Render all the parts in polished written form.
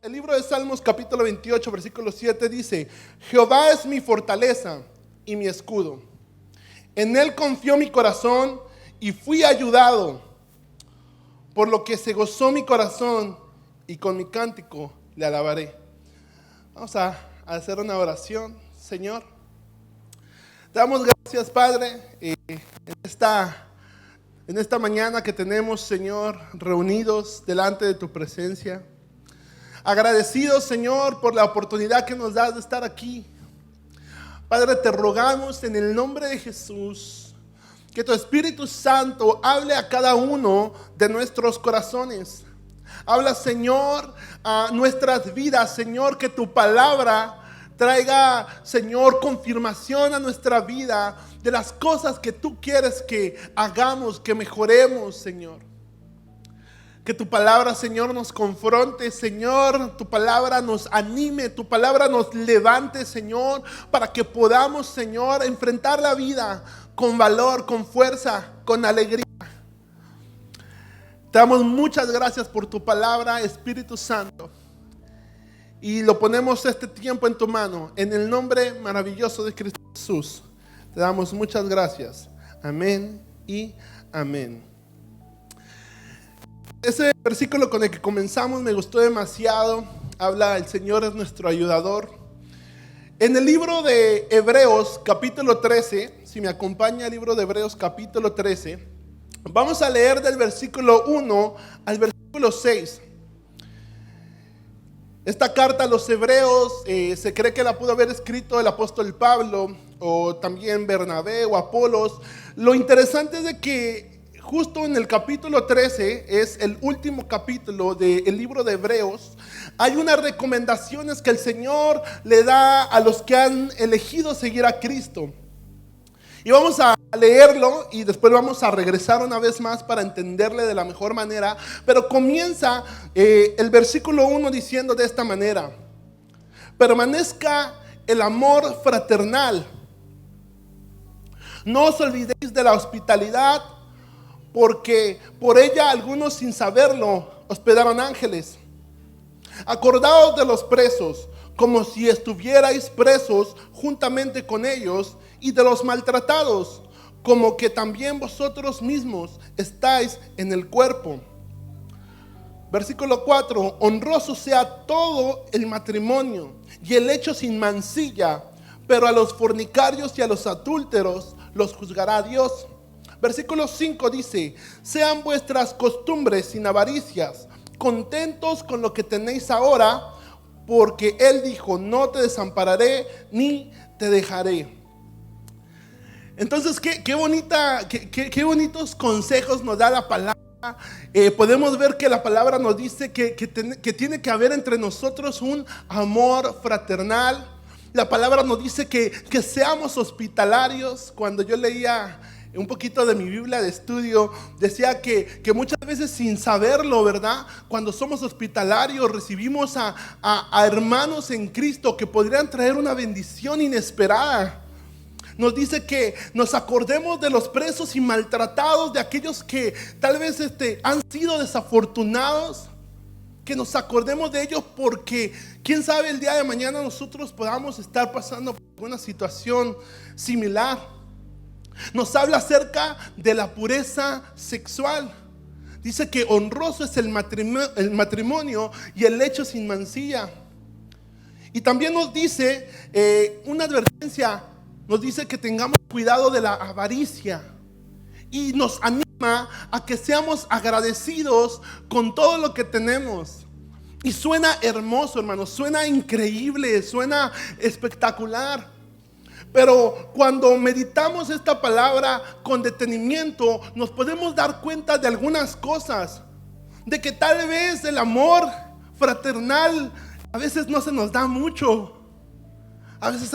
El libro de Salmos capítulo 28 versículo 7 dice: Jehová es mi fortaleza y mi escudo. En él confió mi corazón y fui ayudado. Por lo que se gozó mi corazón y con mi cántico le alabaré. Vamos a hacer una oración. Señor, te damos gracias, Padre, en esta mañana que tenemos, Señor, reunidos delante de tu presencia. Agradecidos, Señor, por la oportunidad que nos das de estar aquí. Padre, te rogamos en el nombre de Jesús que tu Espíritu Santo hable a cada uno de nuestros corazones. Habla, Señor, a nuestras vidas, Señor, que tu palabra traiga, Señor, confirmación a nuestra vida de las cosas que tú quieres que hagamos, que mejoremos, Señor. Que tu palabra, Señor, nos confronte, Señor, tu palabra nos anime, tu palabra nos levante, Señor, para que podamos, Señor, enfrentar la vida con valor, con fuerza, con alegría. Te damos muchas gracias por tu palabra, Espíritu Santo. Y lo ponemos este tiempo en tu mano, en el nombre maravilloso de Cristo Jesús. Te damos muchas gracias. Amén y amén. Ese versículo con el que comenzamos me gustó demasiado. Habla: el Señor es nuestro ayudador. En el libro de Hebreos capítulo 13, si me acompaña el libro de Hebreos capítulo 13, vamos a leer del versículo 1 al versículo 6. Esta carta a los hebreos se cree que la pudo haber escrito el apóstol Pablo o también Bernabé o Apolos. Lo interesante es de que justo en el capítulo 13, es el último capítulo del libro de Hebreos, hay unas recomendaciones que el Señor le da a los que han elegido seguir a Cristo. Y vamos a leerlo y después vamos a regresar una vez más para entenderle de la mejor manera. Pero comienza el versículo 1 diciendo de esta manera: permanezca el amor fraternal. No os olvidéis de la hospitalidad, porque por ella algunos sin saberlo hospedaron ángeles. Acordaos de los presos, como si estuvierais presos juntamente con ellos, y de los maltratados, como que también vosotros mismos estáis en el cuerpo. Versículo 4: honroso sea todo el matrimonio y el hecho sin mancilla, pero a los fornicarios y a los adúlteros los juzgará Dios. Versículo 5 dice: sean vuestras costumbres sin avaricias, contentos con lo que tenéis ahora, porque Él dijo: no te desampararé ni te dejaré. Entonces, qué bonitos consejos nos da la palabra. Podemos ver que la palabra nos dice que tiene que haber entre nosotros un amor fraternal. La palabra nos dice que seamos hospitalarios. Cuando yo leía un poquito de mi Biblia de estudio, decía que muchas veces sin saberlo, ¿verdad? Cuando somos hospitalarios recibimos a hermanos en Cristo que podrían traer una bendición inesperada. Nos dice que nos acordemos de los presos y maltratados, de aquellos que tal vez han sido desafortunados, que nos acordemos de ellos, porque quién sabe el día de mañana nosotros podamos estar pasando por alguna situación similar. Nos habla acerca de la pureza sexual. Dice que honroso es el matrimonio y el lecho sin mancilla. Y también nos dice una advertencia. Nos dice que tengamos cuidado de la avaricia. Y nos anima a que seamos agradecidos con todo lo que tenemos. Y suena hermoso, hermanos. Suena increíble, suena espectacular. Pero cuando meditamos esta palabra con detenimiento, nos podemos dar cuenta de algunas cosas. De que tal vez el amor fraternal a veces no se nos da mucho. A veces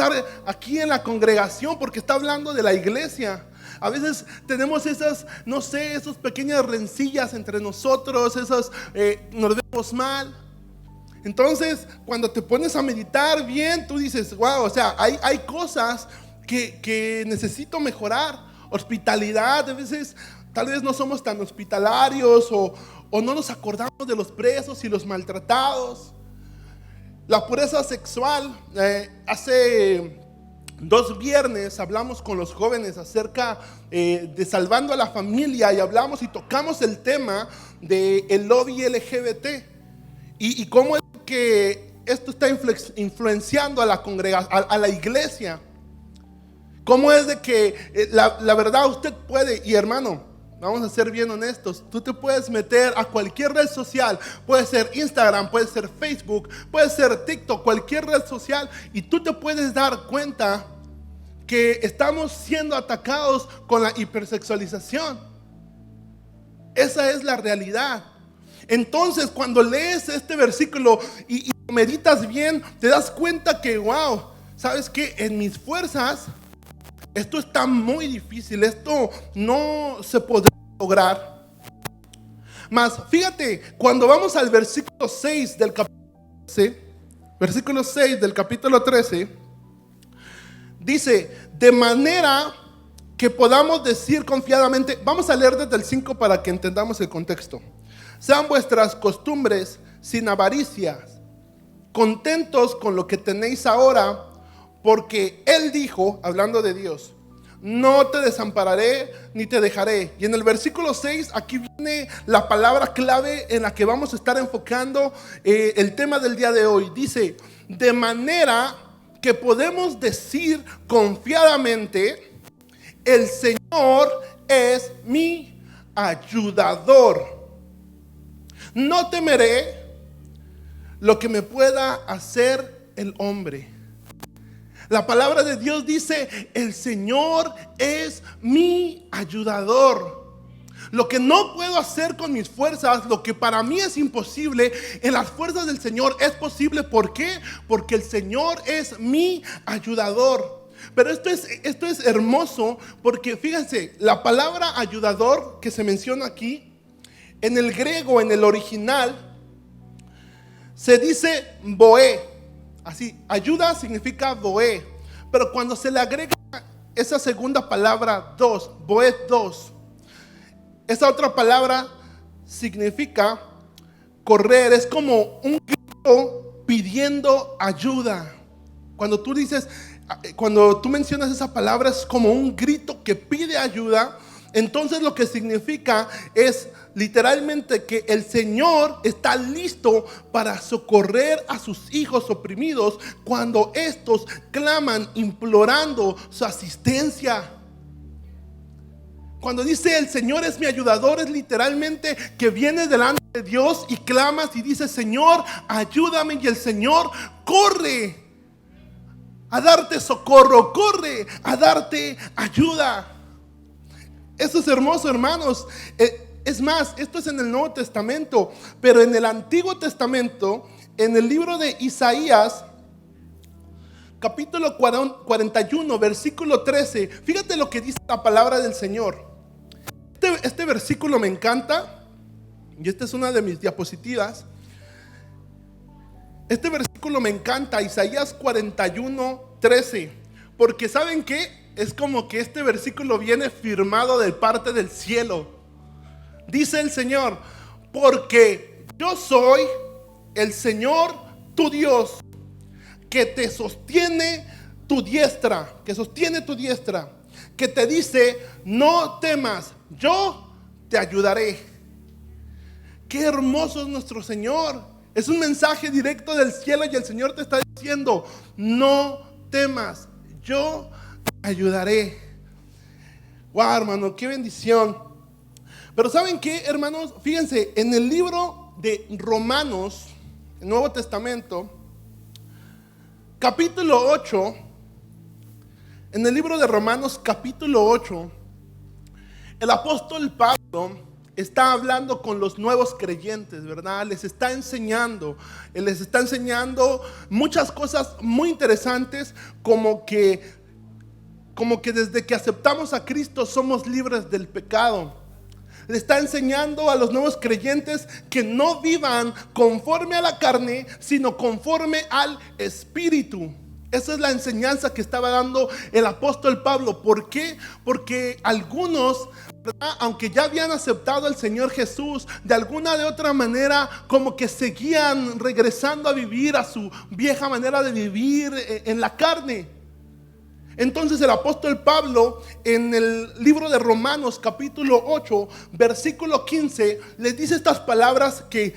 aquí en la congregación, porque está hablando de la iglesia, a veces tenemos esas, no sé, esas pequeñas rencillas entre nosotros, nos vemos mal. Entonces, cuando te pones a meditar bien, tú dices: wow, o sea, hay cosas que necesito mejorar. Hospitalidad, a veces tal vez no somos tan hospitalarios o no nos acordamos de los presos y los maltratados. La pureza sexual, hace 2 viernes hablamos con los jóvenes acerca de salvando a la familia, y hablamos y tocamos el tema del lobby LGBT y cómo es que esto está influenciando a la congregación, a la iglesia. Cómo es de que la verdad usted puede, y hermano, vamos a ser bien honestos, tú te puedes meter a cualquier red social, puede ser Instagram, puede ser Facebook, puede ser TikTok, cualquier red social, y tú te puedes dar cuenta que estamos siendo atacados con la hipersexualización. Esa es la realidad. Entonces, cuando lees este versículo y meditas bien, te das cuenta que, wow, ¿sabes qué? En mis fuerzas, esto está muy difícil, esto no se podrá lograr. Mas, fíjate, cuando vamos al versículo 6 del capítulo 13, versículo 6 del capítulo 13, dice, de manera que podamos decir confiadamente, vamos a leer desde el 5 para que entendamos el contexto. Sean vuestras costumbres sin avaricias, contentos con lo que tenéis ahora, porque Él dijo, hablando de Dios, no te desampararé ni te dejaré. Y en el versículo 6, aquí viene la palabra clave en la que vamos a estar enfocando el tema del día de hoy. Dice, de manera que podemos decir confiadamente, el Señor es mi ayudador. No temeré lo que me pueda hacer el hombre. La palabra de Dios dice, el Señor es mi ayudador. Lo que no puedo hacer con mis fuerzas, lo que para mí es imposible, en las fuerzas del Señor es posible. ¿Por qué? Porque el Señor es mi ayudador. Pero esto es hermoso, porque fíjense, la palabra ayudador que se menciona aquí, en el griego, en el original, se dice boé. Así, ayuda significa boé. Pero cuando se le agrega esa segunda palabra dos, boé dos, esa otra palabra significa correr. Es como un grito pidiendo ayuda. Cuando tú mencionas esa palabra, es como un grito que pide ayuda. Entonces lo que significa es literalmente que el Señor está listo para socorrer a sus hijos oprimidos cuando estos claman implorando su asistencia. Cuando dice el Señor es mi ayudador, es literalmente que vienes delante de Dios y clamas y dices, Señor, ayúdame, y el Señor corre a darte socorro, corre a darte ayuda. Eso es hermoso, hermanos. Es más, esto es en el Nuevo Testamento, pero en el Antiguo Testamento, en el libro de Isaías, capítulo 41, versículo 13, fíjate lo que dice la palabra del Señor. Este versículo me encanta, y esta es una de mis diapositivas. Este versículo me encanta, Isaías 41, 13, porque ¿saben qué? Es como que este versículo viene firmado de parte del cielo. Dice el Señor, porque yo soy el Señor tu Dios, que te sostiene tu diestra, que te dice, no temas, yo te ayudaré. Qué hermoso es nuestro Señor. Es un mensaje directo del cielo y el Señor te está diciendo, no temas, yo te ayudaré. Wow, hermano, qué bendición. Pero ¿saben qué, hermanos? Fíjense, en el libro de Romanos, el Nuevo Testamento, capítulo 8, en el libro de Romanos, capítulo 8, el apóstol Pablo está hablando con los nuevos creyentes, ¿verdad? Les está enseñando muchas cosas muy interesantes, como que desde que aceptamos a Cristo somos libres del pecado. Le está enseñando a los nuevos creyentes que no vivan conforme a la carne, sino conforme al Espíritu. Esa es la enseñanza que estaba dando el apóstol Pablo. ¿Por qué? Porque algunos ¿verdad? Aunque ya habían aceptado al Señor Jesús, de alguna de otra manera como que seguían regresando a vivir a su vieja manera de vivir en la carne. Entonces el apóstol Pablo en el libro de Romanos capítulo 8 versículo 15 les dice estas palabras que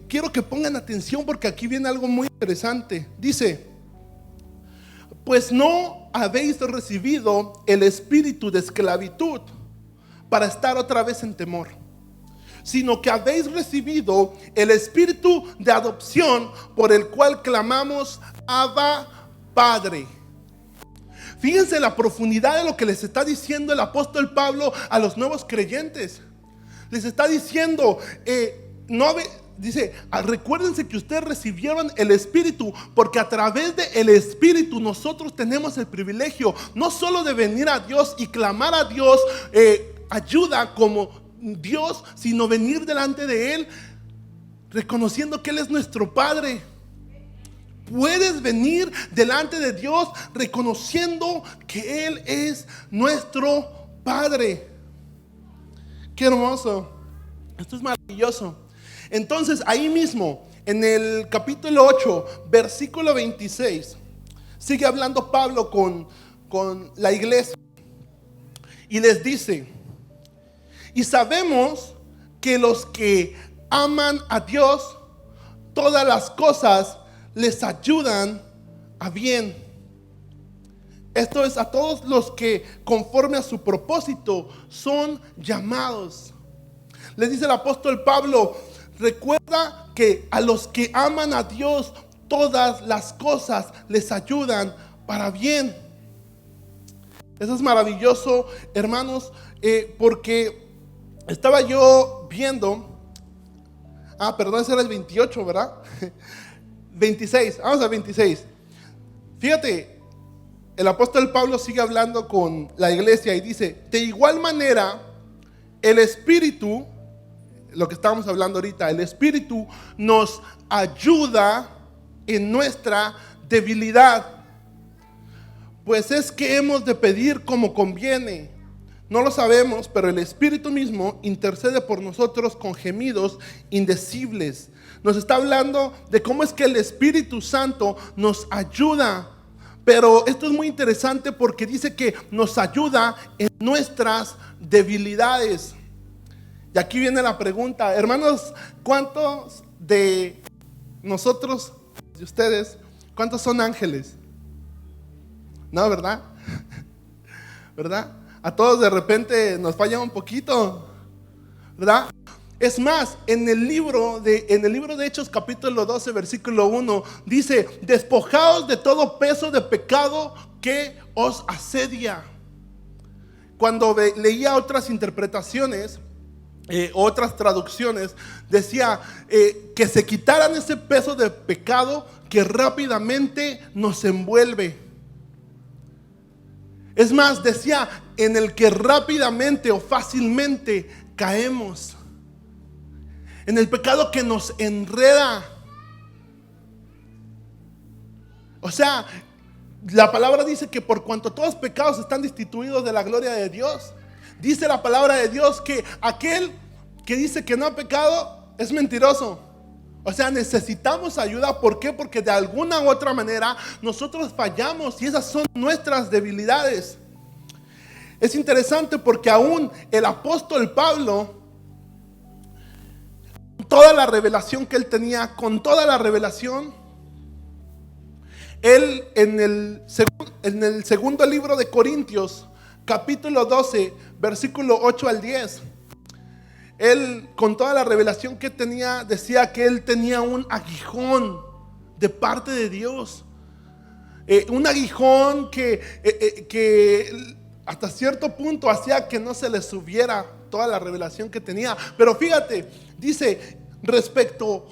quiero que pongan atención, porque aquí viene algo muy interesante. Dice: pues no habéis recibido el espíritu de esclavitud para estar otra vez en temor, sino que habéis recibido el espíritu de adopción, por el cual clamamos: Abba, Padre. Fíjense la profundidad de lo que les está diciendo el apóstol Pablo a los nuevos creyentes. Les está diciendo, dice, recuérdense que ustedes recibieron el Espíritu, porque a través del Espíritu nosotros tenemos el privilegio no solo de venir a Dios y clamar a Dios ayuda como Dios, sino venir delante de Él reconociendo que Él es nuestro Padre. Puedes venir delante de Dios reconociendo que Él es nuestro Padre. Qué hermoso. Esto es maravilloso. Entonces ahí mismo en el capítulo 8 versículo 26 sigue hablando Pablo con la iglesia y les dice: y sabemos que los que aman a Dios, todas las cosas les ayudan a bien. Esto es, a todos los que conforme a su propósito son llamados. Les dice el apóstol Pablo: recuerda que a los que aman a Dios, todas las cosas les ayudan para bien. Eso es maravilloso, hermanos, porque estaba yo viendo, perdón, ese era el 28, ¿verdad? 26, vamos a 26. Fíjate, el apóstol Pablo sigue hablando con la iglesia y dice: de igual manera, el Espíritu, lo que estábamos hablando ahorita, el Espíritu nos ayuda en nuestra debilidad, pues es que hemos de pedir como conviene. No lo sabemos, pero el Espíritu mismo intercede por nosotros con gemidos indecibles. Nos está hablando de cómo es que el Espíritu Santo nos ayuda. Pero esto es muy interesante porque dice que nos ayuda en nuestras debilidades. Y aquí viene la pregunta, hermanos: ¿cuántos de nosotros, de ustedes, cuántos son ángeles? No, ¿verdad? ¿Verdad? A todos de repente nos falla un poquito, ¿verdad? Es más, en el libro de Hechos capítulo 12 versículo 1 dice: despojaos de todo peso de pecado que os asedia. Cuando leía otras interpretaciones, otras traducciones, decía que se quitaran ese peso de pecado que rápidamente nos envuelve. Es más, decía, en el que rápidamente o fácilmente caemos. En el pecado que nos enreda. O sea, la palabra dice que por cuanto todos los pecados están destituidos de la gloria de Dios, dice la palabra de Dios que aquel que dice que no ha pecado es mentiroso. O sea, necesitamos ayuda. ¿Por qué? Porque de alguna u otra manera nosotros fallamos y esas son nuestras debilidades. Es interesante porque aún el apóstol Pablo, toda la revelación que él tenía, con toda la revelación, él en el segundo libro de Corintios, capítulo 12, versículo 8 al 10, él con toda la revelación que tenía, decía que él tenía un aguijón de parte de Dios. Un aguijón que hasta cierto punto hacía que no se le subiera toda la revelación que tenía. Pero fíjate, dice: respecto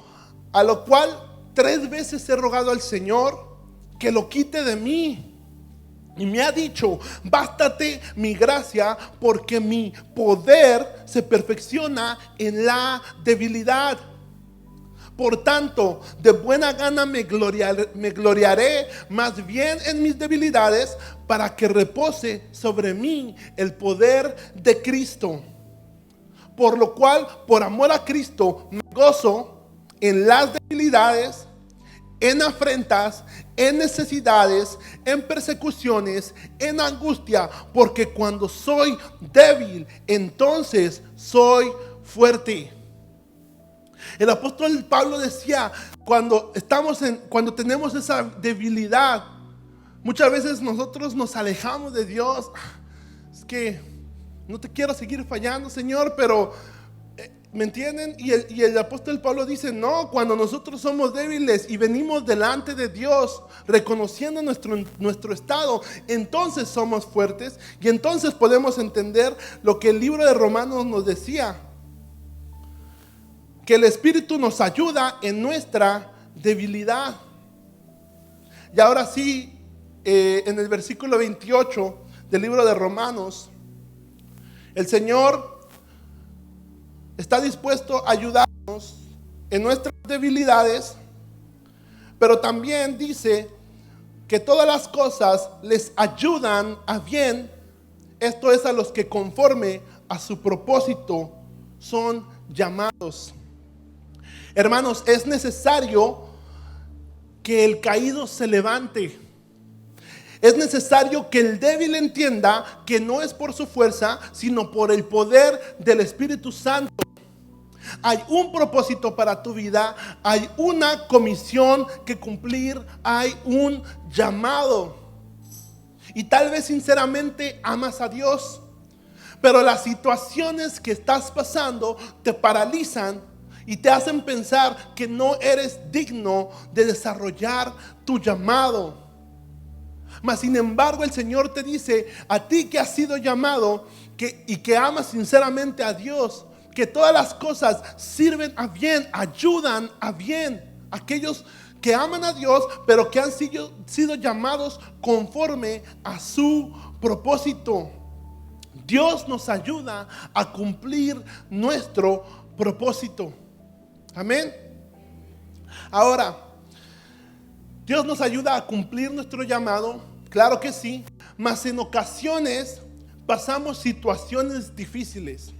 a lo cual 3 veces he rogado al Señor que lo quite de mí. Y me ha dicho: bástate mi gracia, porque mi poder se perfecciona en la debilidad. Por tanto, de buena gana me gloriaré más bien en mis debilidades, para que repose sobre mí el poder de Cristo. Por lo cual, por amor a Cristo, me gozo en las debilidades, en afrentas, en necesidades, en persecuciones, en angustia, porque cuando soy débil, entonces soy fuerte. El apóstol Pablo decía, cuando tenemos esa debilidad, muchas veces nosotros nos alejamos de Dios. Es que no te quiero seguir fallando, Señor, pero ¿me entienden? Y el apóstol Pablo dice, no, cuando nosotros somos débiles y venimos delante de Dios reconociendo nuestro estado, entonces somos fuertes y entonces podemos entender lo que el libro de Romanos nos decía, que el Espíritu nos ayuda en nuestra debilidad. Y ahora sí, en el versículo 28 del libro de Romanos, el Señor está dispuesto a ayudarnos en nuestras debilidades, pero también dice que todas las cosas les ayudan a bien, esto es, a los que conforme a su propósito son llamados. Hermanos, es necesario que el caído se levante. Es necesario que el débil entienda que no es por su fuerza, sino por el poder del Espíritu Santo. Hay un propósito para tu vida, hay una comisión que cumplir, hay un llamado. Y tal vez sinceramente amas a Dios, pero las situaciones que estás pasando te paralizan y te hacen pensar que no eres digno de desarrollar tu llamado. Mas sin embargo el Señor te dice, a ti que has sido llamado y que amas sinceramente a Dios, que todas las cosas sirven a bien, ayudan a bien. Aquellos que aman a Dios, pero que han sido llamados conforme a su propósito. Dios nos ayuda a cumplir nuestro propósito. Amén. Ahora, Dios nos ayuda a cumplir nuestro llamado, claro que sí, mas en ocasiones pasamos situaciones difíciles,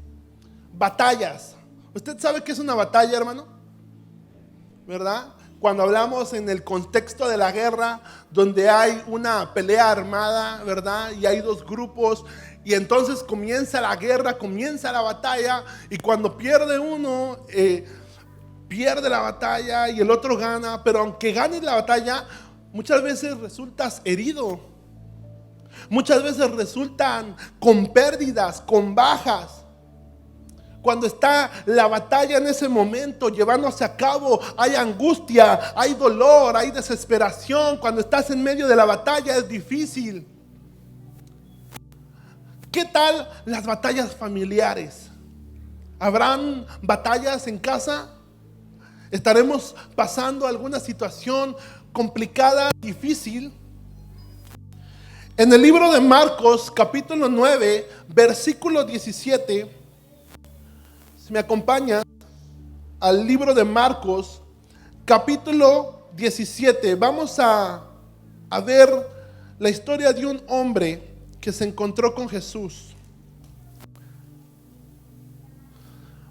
batallas. ¿Usted sabe qué es una batalla, hermano? ¿Verdad? Cuando hablamos en el contexto de la guerra, donde hay una pelea armada, ¿verdad? Y hay dos grupos, y entonces comienza la guerra, comienza la batalla, y cuando pierde uno, pierde la batalla y el otro gana, pero aunque ganes la batalla, muchas veces resultas herido. Muchas veces resultan con pérdidas, con bajas. Cuando está la batalla en ese momento llevándose a cabo, hay angustia, hay dolor, hay desesperación. Cuando estás en medio de la batalla es difícil. ¿Qué tal las batallas familiares? ¿Habrán batallas en casa? ¿Estaremos pasando alguna situación complicada, difícil? En el libro de Marcos, capítulo 9, versículo 17, si me acompaña al libro de Marcos, capítulo 17, vamos a ver la historia de un hombre que se encontró con Jesús.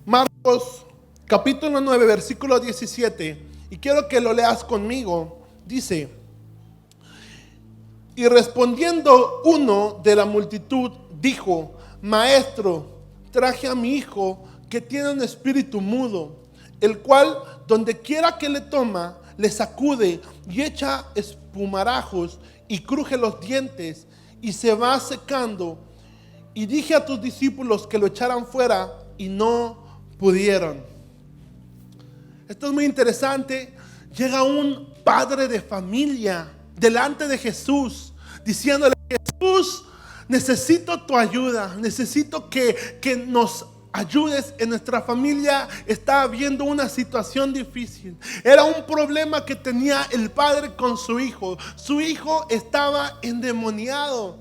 Marcos capítulo 9, versículo 17, y quiero que lo leas conmigo. Dice: y respondiendo uno de la multitud, dijo: Maestro, traje a mi hijo que tiene un espíritu mudo, el cual donde quiera que le toma, le sacude y echa espumarajos y cruje los dientes y se va secando. Y dije a tus discípulos que lo echaran fuera y no pudieron. Esto es muy interesante. Llega un padre de familia delante de Jesús, diciéndole: Jesús, necesito tu ayuda, necesito que nos ayudes. En nuestra familia está habiendo una situación difícil. Era un problema que tenía el padre con su hijo. Su hijo estaba endemoniado.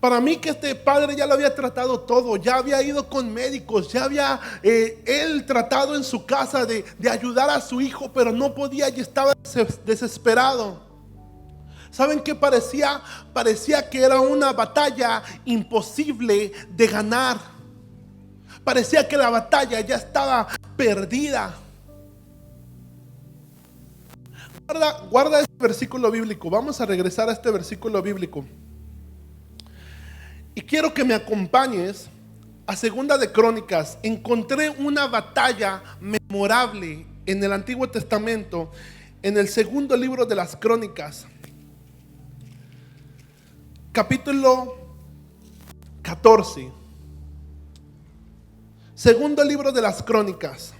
Para mí que este padre ya lo había tratado todo, ya había ido con médicos, ya había él tratado en su casa de ayudar a su hijo, pero no podía y estaba desesperado. ¿Saben qué parecía? Parecía que era una batalla imposible de ganar. Parecía que la batalla ya estaba perdida. Guarda este versículo bíblico. Vamos a regresar a este versículo bíblico. Y quiero que me acompañes a Segunda de Crónicas. Encontré una batalla memorable en el Antiguo Testamento, en el segundo libro de las Crónicas, capítulo 14. Segundo libro de las Crónicas.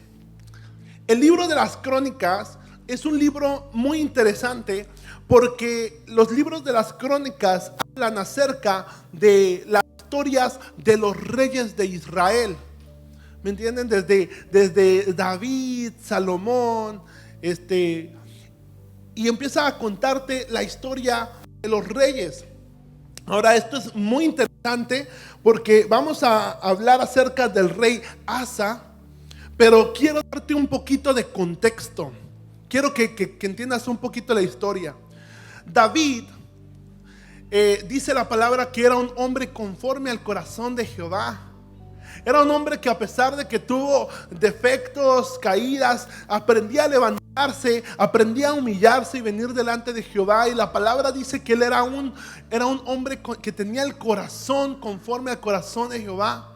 El libro de las Crónicas es un libro muy interesante porque los libros de las Crónicas hablan acerca de las historias de los reyes de Israel. ¿Me entienden? Desde David, Salomón, y empieza a contarte la historia de los reyes. Ahora, esto es muy interesante porque vamos a hablar acerca del rey Asa, pero quiero darte un poquito de contexto. Quiero que entiendas un poquito la historia. David, dice la palabra que era un hombre conforme al corazón de Jehová. Era un hombre que, a pesar de que tuvo defectos, caídas, aprendía a levantarse, aprendía a humillarse y venir delante de Jehová. Y la palabra dice que él era un hombre que tenía el corazón conforme al corazón de Jehová.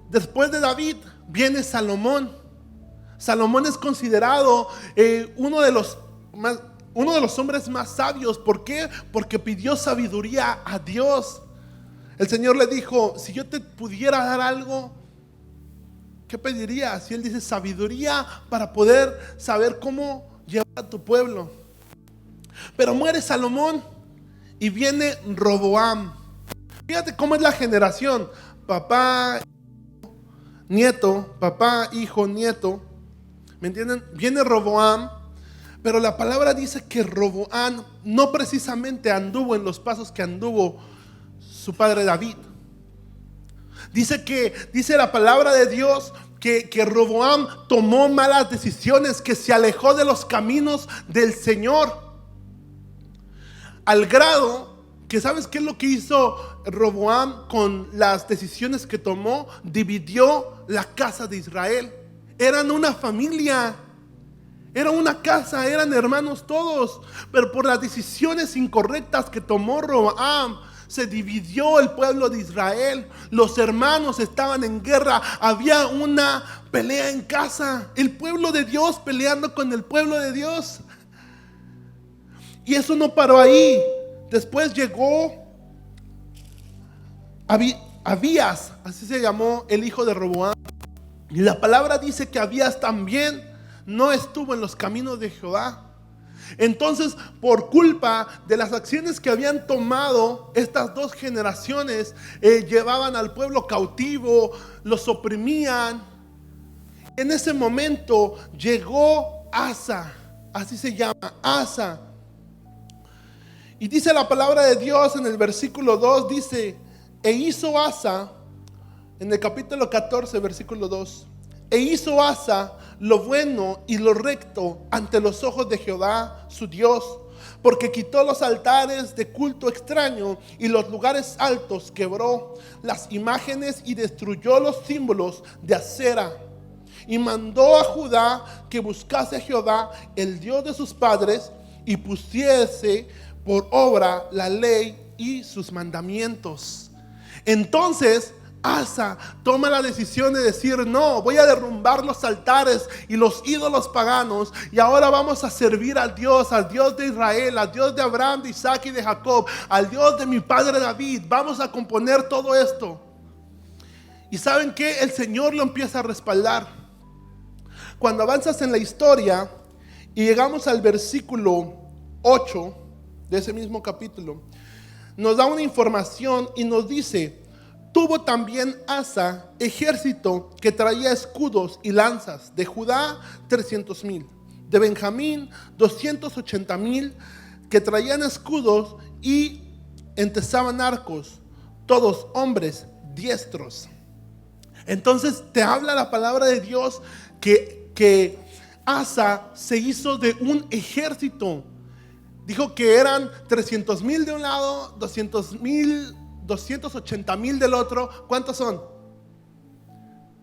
Después de David viene Salomón. Salomón es considerado uno de los hombres más sabios. ¿Por qué? Porque pidió sabiduría a Dios. El Señor le dijo: si yo te pudiera dar algo, ¿qué pedirías? Y él dice: sabiduría para poder saber cómo llevar a tu pueblo. Pero muere Salomón y viene Roboam. Fíjate cómo es la generación: papá, nieto, papá, hijo, nieto. ¿Me entienden? Viene Roboam, pero la palabra dice que Roboam no precisamente anduvo en los pasos que anduvo su padre David. Dice la palabra de Dios que Roboam tomó malas decisiones, que se alejó de los caminos del Señor, al grado que, ¿sabes qué es lo que hizo Roboam con las decisiones que tomó? Dividió la casa de Israel. Eran una familia, era una casa, eran hermanos todos, pero por las decisiones incorrectas que tomó Roboam, se dividió el pueblo de Israel. Los hermanos estaban en guerra, había una pelea en casa, el pueblo de Dios peleando con el pueblo de Dios. Y eso no paró ahí. Después llegó Abías, así se llamó el hijo de Roboam. Y la palabra dice que Abías también no estuvo en los caminos de Jehová. Entonces, por culpa de las acciones que habían tomado estas dos generaciones, llevaban al pueblo cautivo, los oprimían. En ese momento llegó Asa, así se llama, Asa. Y dice la palabra de Dios en el versículo 2, dice: e hizo Asa, en el capítulo 14, versículo 2, e hizo Asa lo bueno y lo recto ante los ojos de Jehová su Dios, porque quitó los altares de culto extraño y los lugares altos, quebró las imágenes y destruyó los símbolos de acera, y mandó a Judá que buscase a Jehová, el Dios de sus padres, y pusiese por obra la ley y sus mandamientos. Entonces Asa toma la decisión de decir: no, voy a derrumbar los altares y los ídolos paganos, y ahora vamos a servir al Dios de Israel, al Dios de Abraham, de Isaac y de Jacob, al Dios de mi padre David. Vamos a componer todo esto. Y ¿saben qué? El Señor lo empieza a respaldar. Cuando avanzas en la historia y llegamos al versículo 8 de ese mismo capítulo, nos da una información y nos dice: tuvo también Asa ejército que traía escudos y lanzas, de Judá 300,000, de Benjamín 280,000 que traían escudos y entesaban arcos, todos hombres diestros. Entonces te habla la palabra de Dios que Asa se hizo de un ejército. Dijo que eran 300,000 de un lado, 200,000, 280,000 del otro. ¿Cuántos son?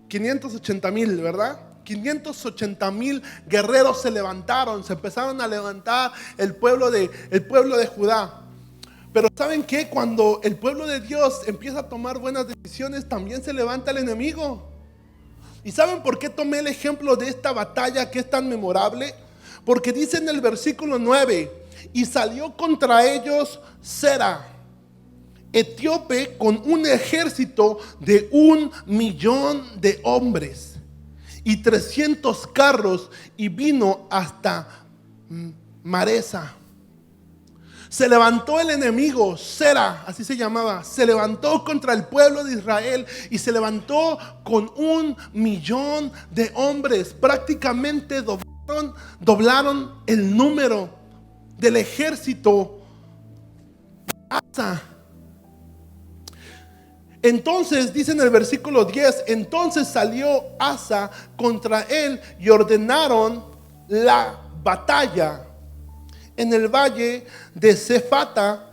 580,000, ¿verdad? 580,000 guerreros se levantaron, se empezaron a levantar el pueblo de Judá. Pero ¿saben qué? Cuando el pueblo de Dios empieza a tomar buenas decisiones, también se levanta el enemigo. ¿Y saben por qué tomé el ejemplo de esta batalla que es tan memorable? Porque dice en el versículo 9, y salió contra ellos Sera, etíope, con un ejército de 1,000,000 de hombres y 300 carros, y vino hasta Maresa. Se levantó el enemigo, Sera, así se llamaba, se levantó contra el pueblo de Israel y se levantó con 1,000,000 de hombres. Prácticamente doblaron el número del ejército de Asa. Entonces dice en el versículo 10, entonces salió Asa contra él y ordenaron la batalla en el valle de Cefata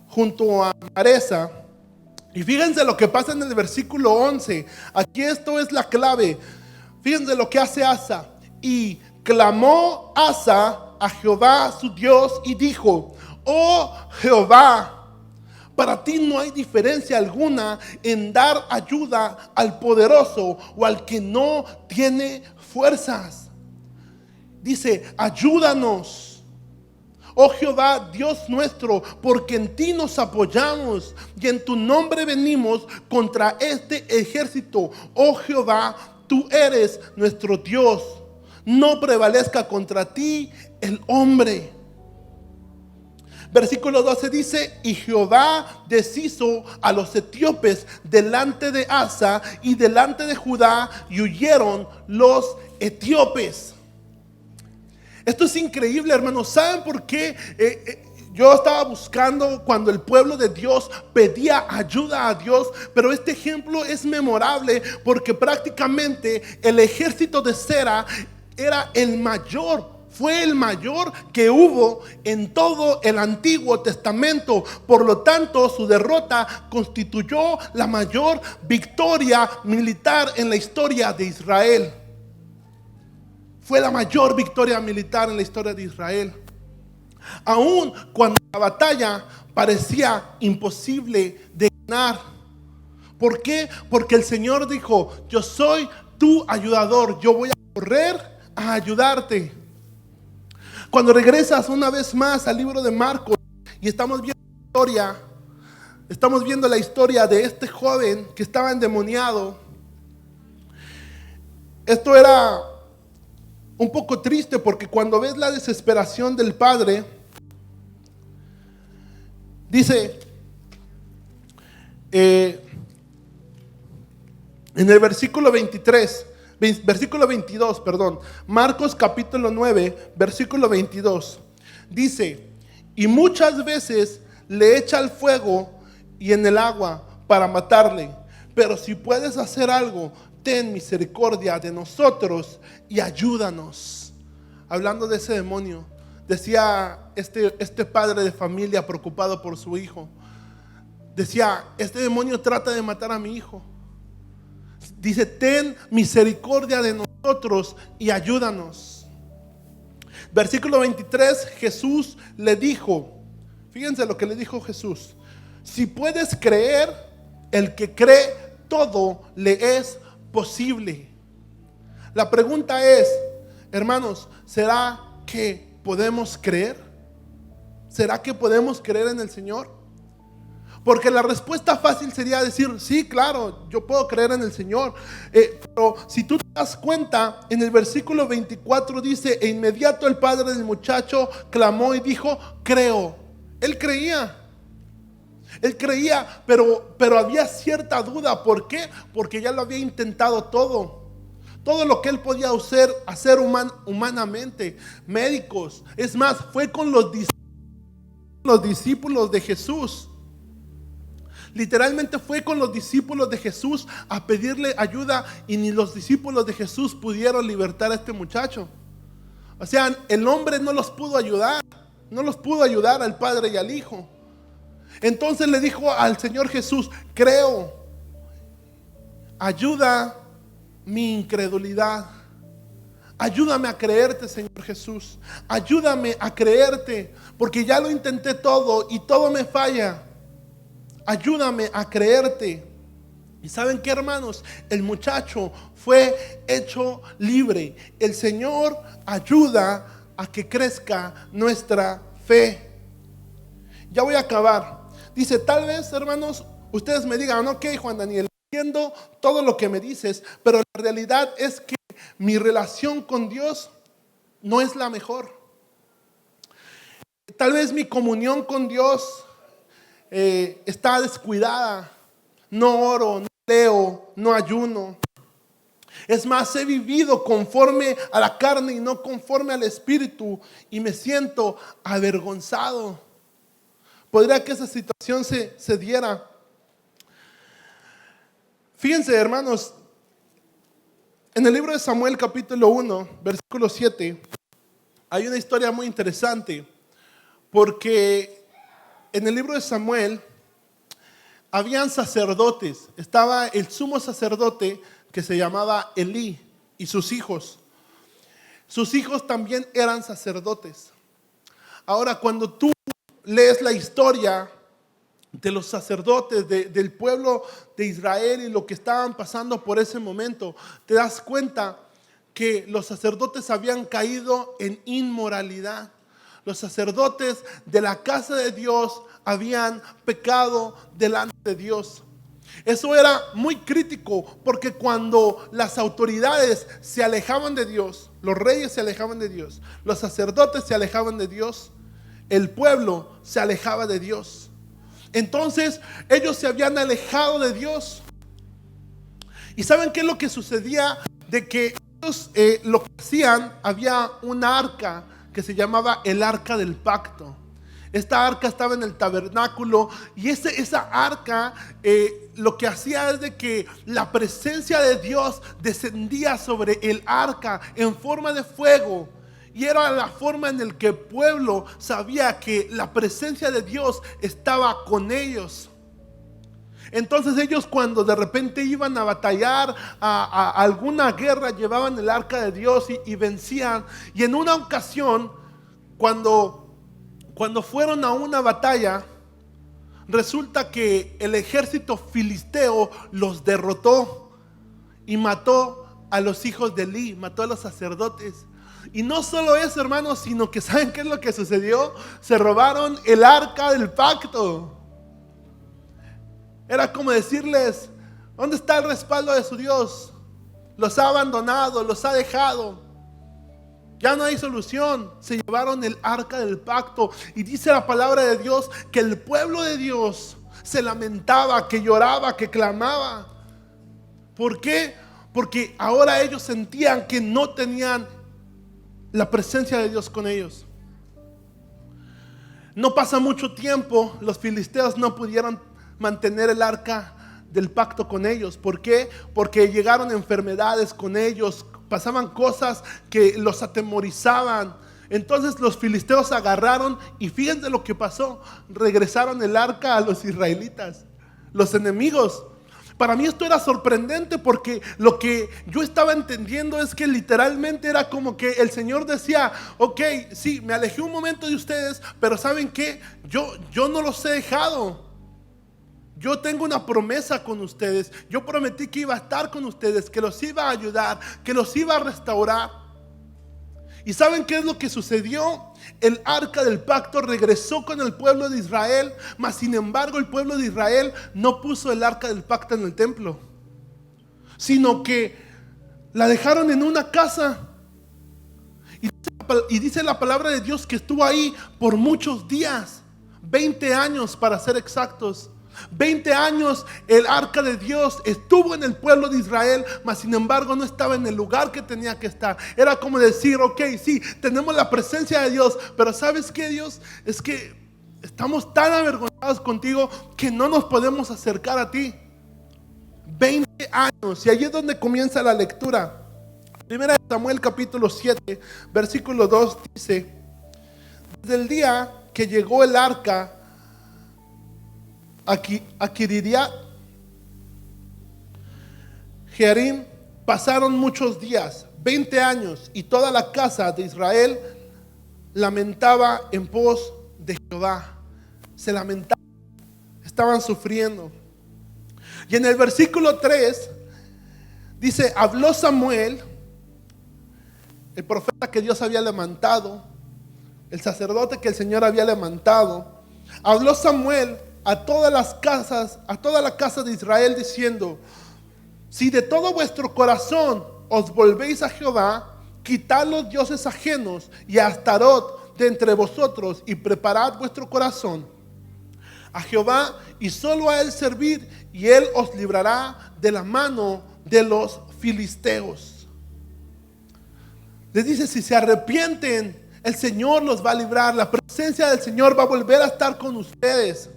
junto a Maresa. Y fíjense lo que pasa en el versículo 11. Aquí esto es la clave. Fíjense lo que hace Asa. Y clamó Asa a Jehová su Dios y dijo: oh Jehová, para ti no hay diferencia alguna en dar ayuda al poderoso o al que no tiene fuerzas. Dice: ayúdanos, oh Jehová, Dios nuestro, porque en ti nos apoyamos y en tu nombre venimos contra este ejército. Oh Jehová, tú eres nuestro Dios. No prevalezca contra ti el hombre. Versículo 12 dice: y Jehová deshizo a los etíopes delante de Asa y delante de Judá, y huyeron los etíopes. Esto es increíble, hermanos. ¿Saben por qué? Yo estaba buscando cuando el pueblo de Dios pedía ayuda a Dios, pero este ejemplo es memorable porque prácticamente el ejército de Sera era el mayor. Fue el mayor que hubo en todo el Antiguo Testamento. Por lo tanto, su derrota constituyó la mayor victoria militar en la historia de Israel. Fue la mayor victoria militar en la historia de Israel. Aún cuando la batalla parecía imposible de ganar. ¿Por qué? Porque el Señor dijo: yo soy tu ayudador, yo voy a correr a ayudarte. Cuando regresas una vez más al libro de Marcos y estamos viendo la historia de este joven que estaba endemoniado. Esto era un poco triste porque cuando ves la desesperación del padre, dice en el versículo 22, Marcos capítulo 9, versículo 22, dice: y muchas veces le echa al fuego y en el agua para matarle, pero si puedes hacer algo, ten misericordia de nosotros y ayúdanos. Hablando de ese demonio, decía este padre de familia preocupado por su hijo, decía: este demonio trata de matar a mi hijo. Dice: ten misericordia de nosotros y ayúdanos. Versículo 23, Jesús le dijo, fíjense lo que le dijo Jesús: si puedes creer, el que cree todo le es posible. La pregunta es, hermanos, ¿será que podemos creer? ¿Será que podemos creer en el Señor? Porque la respuesta fácil sería decir: sí, claro, yo puedo creer en el Señor. Pero si tú te das cuenta, en el versículo 24 dice: e inmediato el padre del muchacho clamó y dijo: creo. Él creía, pero había cierta duda. ¿Por qué? Porque ya lo había intentado todo lo que él podía hacer humanamente. Médicos, es más, fue con los discípulos de Jesús. Literalmente fue con los discípulos de Jesús a pedirle ayuda y ni los discípulos de Jesús pudieron libertar a este muchacho. O sea, el hombre no los pudo ayudar, no los pudo ayudar al Padre y al Hijo. Entonces le dijo al Señor Jesús: creo, ayuda mi incredulidad. Ayúdame a creerte, Señor Jesús. Ayúdame a creerte, porque ya lo intenté todo y todo me falla. Ayúdame a creerte. ¿Y saben qué, hermanos? El muchacho fue hecho libre. El Señor ayuda a que crezca nuestra fe. Ya voy a acabar. Dice, tal vez, hermanos, ustedes me digan: ok, Juan Daniel, entiendo todo lo que me dices, pero la realidad es que mi relación con Dios no es la mejor. Tal vez mi comunión con Dios está descuidada. No oro, no leo, no ayuno. Es más, he vivido conforme a la carne y no conforme al Espíritu, y me siento avergonzado. Podría que esa situación se diera. Fíjense, hermanos, en el libro de Samuel capítulo 1, versículo 7, hay una historia muy interesante, porque en el libro de Samuel habían sacerdotes. Estaba el sumo sacerdote que se llamaba Elí y sus hijos. Sus hijos también eran sacerdotes. Ahora, cuando tú lees la historia de los sacerdotes del pueblo de Israel y lo que estaban pasando por ese momento, te das cuenta que los sacerdotes habían caído en inmoralidad. Los sacerdotes de la casa de Dios habían pecado delante de Dios. Eso era muy crítico, porque cuando las autoridades se alejaban de Dios, los reyes se alejaban de Dios, los sacerdotes se alejaban de Dios, el pueblo se alejaba de Dios. Entonces ellos se habían alejado de Dios. ¿Y saben qué es lo que sucedía? De que ellos lo que hacían, había una arca que se llamaba el arca del pacto. Esta arca estaba en el tabernáculo, y esa arca lo que hacía es de que la presencia de Dios descendía sobre el arca en forma de fuego. Y era la forma en la que el pueblo sabía que la presencia de Dios estaba con ellos. Entonces ellos, cuando de repente iban a batallar a alguna guerra, llevaban el arca de Dios y vencían. Y en una ocasión, cuando fueron a una batalla, resulta que el ejército filisteo los derrotó y mató a los hijos de Elí, mató a los sacerdotes. Y no solo eso, hermanos, sino que ¿saben qué es lo que sucedió? Se robaron el arca del pacto. Era como decirles: ¿dónde está el respaldo de su Dios? Los ha abandonado, los ha dejado. Ya no hay solución. Se llevaron el arca del pacto. Y dice la palabra de Dios que el pueblo de Dios se lamentaba, que lloraba, que clamaba. ¿Por qué? Porque ahora ellos sentían que no tenían la presencia de Dios con ellos. No pasa mucho tiempo, los filisteos no pudieron mantener el arca del pacto con ellos. ¿Por qué? Porque llegaron enfermedades con ellos, pasaban cosas que los atemorizaban. Entonces los filisteos agarraron, y fíjense lo que pasó: regresaron el arca a los israelitas, los enemigos. Para mí esto era sorprendente, porque lo que yo estaba entendiendo es que literalmente era como que el Señor decía: ok, sí, me alejé un momento de ustedes, pero ¿saben qué? Yo no los he dejado. Yo tengo una promesa con ustedes. Yo prometí que iba a estar con ustedes, que los iba a ayudar, que los iba a restaurar. ¿Y saben qué es lo que sucedió? El arca del pacto regresó con el pueblo de Israel, mas sin embargo el pueblo de Israel no puso el arca del pacto en el templo, sino que la dejaron en una casa. Y dice la palabra de Dios que estuvo ahí por muchos días, 20 años para ser exactos. 20 años el arca de Dios estuvo en el pueblo de Israel, mas sin embargo no estaba en el lugar que tenía que estar. Era como decir: ok, sí, tenemos la presencia de Dios, pero ¿sabes qué, Dios? Es que estamos tan avergonzados contigo que no nos podemos acercar a ti. 20 años, y ahí es donde comienza la lectura. Primera de Samuel capítulo 7, versículo 2 dice: desde el día que llegó el arca a Kiriat Jearim, pasaron muchos días, 20 años, y toda la casa de Israel lamentaba en pos de Jehová. Se lamentaban, estaban sufriendo. Y en el versículo 3 dice: habló Samuel, el profeta que Dios había levantado, el sacerdote que el Señor había levantado. Habló Samuel a todas las casas, a toda la casa de Israel, diciendo: si de todo vuestro corazón os volvéis a Jehová, quitad los dioses ajenos y a Astarot de entre vosotros, y preparad vuestro corazón a Jehová, y solo a él servir, y él os librará de la mano de los filisteos. Les dice: si se arrepienten, el Señor los va a librar. La presencia del Señor va a volver a estar con ustedes.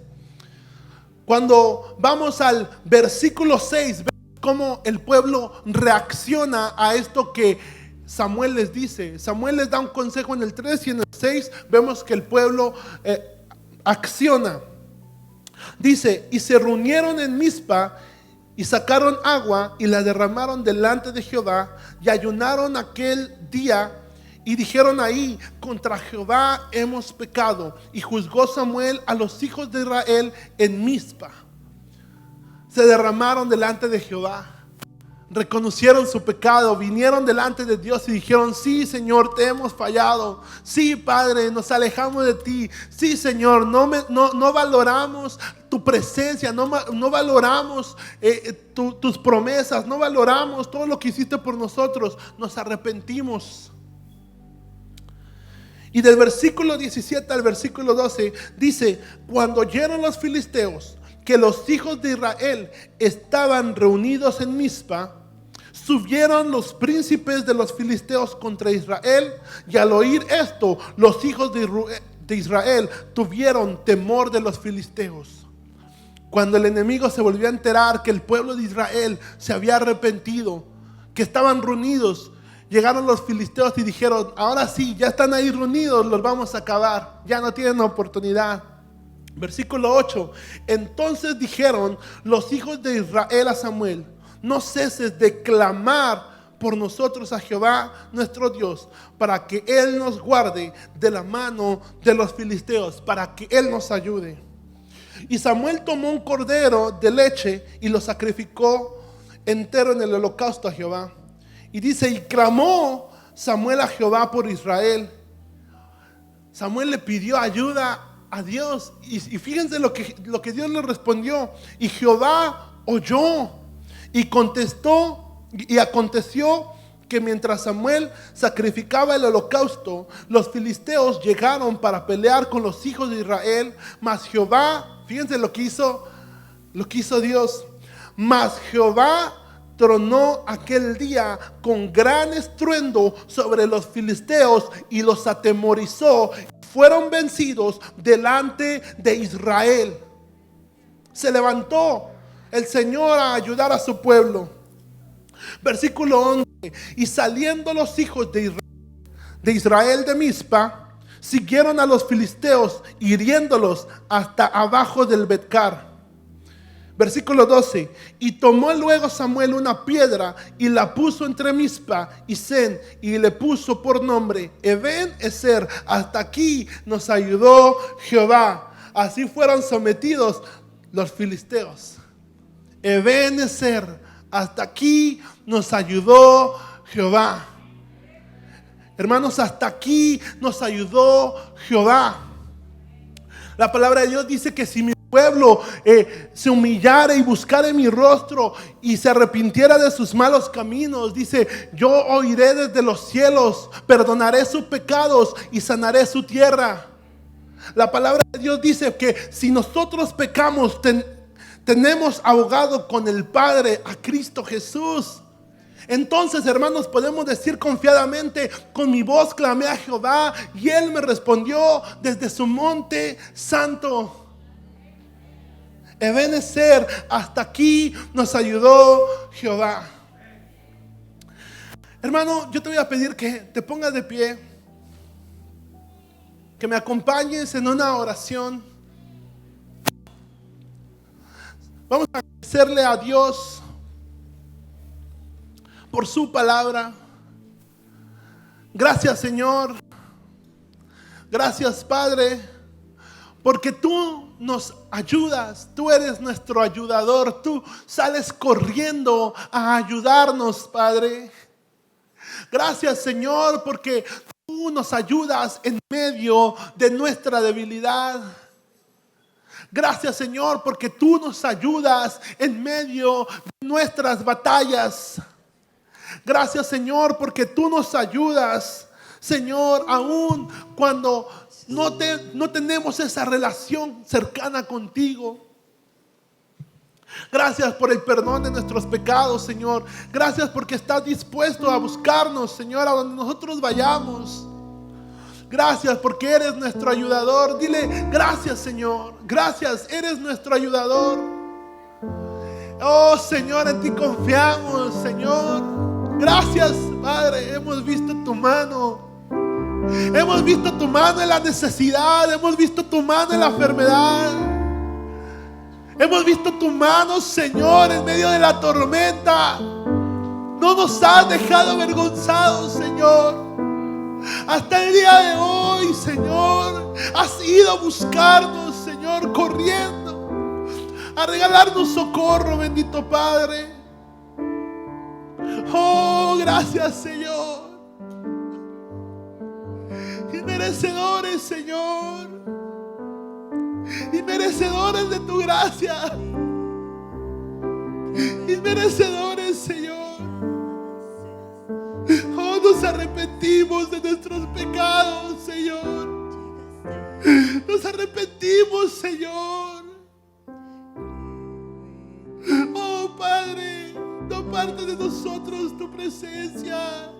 Cuando vamos al versículo 6, vemos cómo el pueblo reacciona a esto que Samuel les dice. Samuel les da un consejo en el 3, y en el 6 vemos que el pueblo acciona. Dice: y se reunieron en Mizpa, y sacaron agua y la derramaron delante de Jehová, y ayunaron aquel día, y dijeron ahí: contra Jehová hemos pecado. Y juzgó Samuel a los hijos de Israel en Mizpa. Se derramaron delante de Jehová, reconocieron su pecado, vinieron delante de Dios y dijeron: sí, Señor, te hemos fallado. Sí, Padre, nos alejamos de ti. Sí, Señor, no valoramos tu presencia, no valoramos tus promesas, no valoramos todo lo que hiciste por nosotros. Nos arrepentimos. Y del versículo 17 al versículo 12 dice: cuando oyeron los filisteos que los hijos de Israel estaban reunidos en Mizpa, subieron los príncipes de los filisteos contra Israel, y al oír esto, los hijos de Israel tuvieron temor de los filisteos. Cuando el enemigo se volvió a enterar que el pueblo de Israel se había arrepentido, que estaban reunidos, llegaron los filisteos y dijeron: ahora sí, ya están ahí reunidos, los vamos a acabar, ya no tienen oportunidad. Versículo 8: entonces dijeron los hijos de Israel a Samuel: no ceses de clamar por nosotros a Jehová nuestro Dios, para que Él nos guarde de la mano de los filisteos, para que Él nos ayude. Y Samuel tomó un cordero de leche y lo sacrificó entero en el holocausto a Jehová. Y dice: y clamó Samuel a Jehová por Israel. Samuel le pidió ayuda a Dios, y fíjense lo que Dios le respondió. Y Jehová oyó y contestó, y aconteció que mientras Samuel sacrificaba el holocausto, los filisteos llegaron para pelear con los hijos de Israel. Mas Jehová, fíjense lo que hizo Dios. Mas Jehová tronó aquel día con gran estruendo sobre los filisteos y los atemorizó. Fueron vencidos delante de Israel. Se levantó el Señor a ayudar a su pueblo. Versículo 11: y saliendo los hijos de Israel de Mizpa, siguieron a los filisteos, hiriéndolos hasta abajo del Betcar. Versículo 12: y tomó luego Samuel una piedra y la puso entre Mizpa y Sen, y le puso por nombre Eben Ezer. Hasta aquí nos ayudó Jehová. Así fueron sometidos los filisteos. Eben Ezer, hasta aquí nos ayudó Jehová. Hermanos, hasta aquí nos ayudó Jehová. La palabra de Dios dice que si mi pueblo se humillara y buscara mi rostro y se arrepintiera de sus malos caminos, dice: yo oiré desde los cielos, perdonaré sus pecados y sanaré su tierra. La palabra de Dios dice que si nosotros pecamos, tenemos abogado con el Padre, a Cristo Jesús. Entonces, hermanos, podemos decir confiadamente: con mi voz clamé a Jehová y Él me respondió desde su monte santo. Ebenecer, hasta aquí nos ayudó Jehová. Hermano, yo te voy a pedir que te pongas de pie, que me acompañes en una oración. Vamos a agradecerle a Dios por su palabra. Gracias, Señor. Gracias, Padre, porque tú nos ayudas. Tú eres nuestro ayudador. Tú sales corriendo a ayudarnos, Padre. Gracias, Señor, porque tú nos ayudas en medio de nuestra debilidad. Gracias, Señor, porque tú nos ayudas en medio de nuestras batallas. Gracias, Señor, porque tú nos ayudas, Señor, aún cuando no tenemos esa relación cercana contigo. Gracias por el perdón de nuestros pecados, Señor. Gracias porque estás dispuesto a buscarnos, Señor, a donde nosotros vayamos. Gracias porque eres nuestro ayudador. Dile: gracias, Señor. Gracias, eres nuestro ayudador. Oh, Señor, en ti confiamos, Señor. Gracias, Padre. Hemos visto tu mano. Hemos visto tu mano en la necesidad. Hemos visto tu mano en la enfermedad. Hemos visto tu mano, Señor, en medio de la tormenta. No nos has dejado avergonzados, Señor. Hasta el día de hoy, Señor, has ido a buscarnos, Señor, corriendo a regalarnos socorro, bendito Padre. Oh, gracias, Señor. Y merecedores, Señor, y merecedores de tu gracia, y merecedores, Señor. Oh, nos arrepentimos de nuestros pecados, Señor. Nos arrepentimos, Señor. Oh, Padre, no apartes de nosotros tu presencia.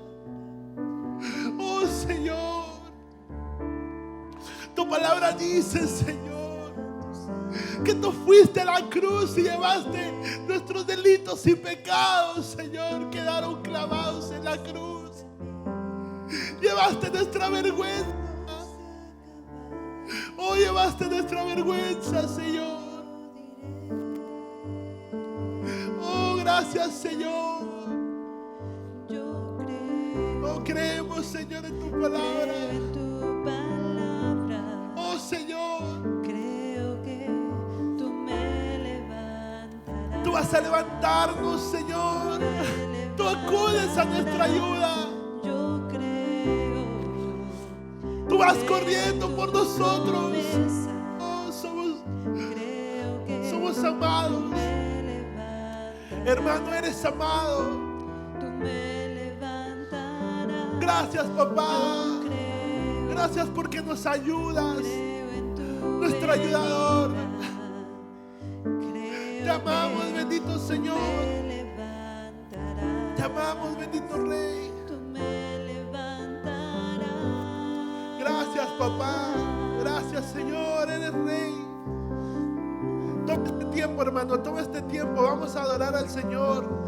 Oh, Señor, tu palabra dice, Señor, que tú fuiste a la cruz y llevaste nuestros delitos y pecados, Señor. Quedaron clavados en la cruz. Llevaste nuestra vergüenza. Oh, llevaste nuestra vergüenza, Señor. Oh, gracias, Señor. Oh, creemos, Señor, en tu palabra. Oh, Señor, tú vas a levantarnos, Señor. Tú acudes a nuestra ayuda. Tú vas corriendo por nosotros. Oh, somos amados. Hermano, eres amado. Gracias, papá. Gracias porque nos ayudas. Nuestro ayudador. Te amamos, bendito Señor. Te amamos, bendito Rey. Gracias, papá. Gracias, Señor. Eres Rey. Toma este tiempo, hermano. Toma este tiempo. Vamos a adorar al Señor.